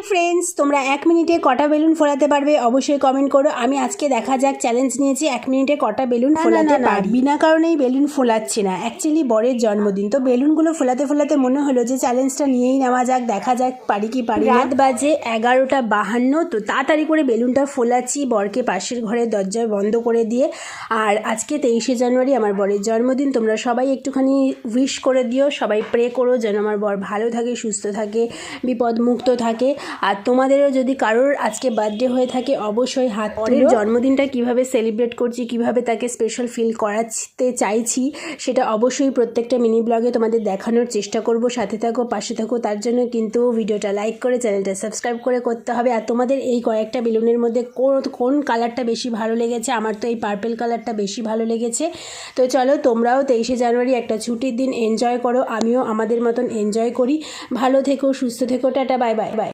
Hi friends, তোমরা 1 মিনিটে কটা বেলুন ফোলাতে পারবে অবশ্যই কমেন্ট করো। আমি আজকে দেখা যাক চ্যালেঞ্জ নিয়েছি 1 মিনিটে কটা বেলুন ফোলাতে পারি। বিনা কারণেই বেলুন ফোলাচ্ছি না, অ্যাকচুয়ালি বরের জন্মদিন, তো বেলুনগুলো ফোলাতে ফোলাতে মনে হলো যে চ্যালেঞ্জটা নিয়েই নেওয়া যাক, দেখা যাক পারি কি পারি। রাত বাজে 11:52, তো তাড়াতাড়ি করে বেলুনটা ফোলাচ্ছি বরকে পাশের ঘরের দরজায় বন্ধ করে দিয়ে। আর আজকে 23শে জানুয়ারি আমার বরের জন্মদিন, তোমরা সবাই একটুখানি উইশ করে দিও, সবাই প্রে করো যেন আমার বর ভালো থাকে, সুস্থ থাকে, বিপদমুক্ত থাকে। আর তোমাদেরও যদি কারোর আজকে বার্থডে হয়ে থাকে অবশ্যই হাত তুলো। জন্মদিনটা কিভাবে সেলিব্রেট করছি, কিভাবে তাকে স্পেশাল ফিল করাতে চাইছি, সেটা অবশ্যই প্রত্যেকটা মিনি ব্লগে তোমাদের দেখানোর চেষ্টা করব। সাথে থাকো, পাশে থাকো, তার জন্য কিন্তু ভিডিওটা লাইক করে চ্যানেলটা সাবস্ক্রাইব করে করতে হবে। আর তোমাদের এই কয়েকটা বেলুনের মধ্যে কোন কালারটা বেশি ভালো লেগেছে? আমার তো এই পার্পেল কালারটা বেশি ভালো লেগেছে। তো চলো, তোমরাও 23শে জানুয়ারি একটা ছুটির দিন এনজয় করো, আমিও আমাদের মতন এনজয় করি। ভালো থেকো, সুস্থ থেকো, টাটা, বাই বাই বাই।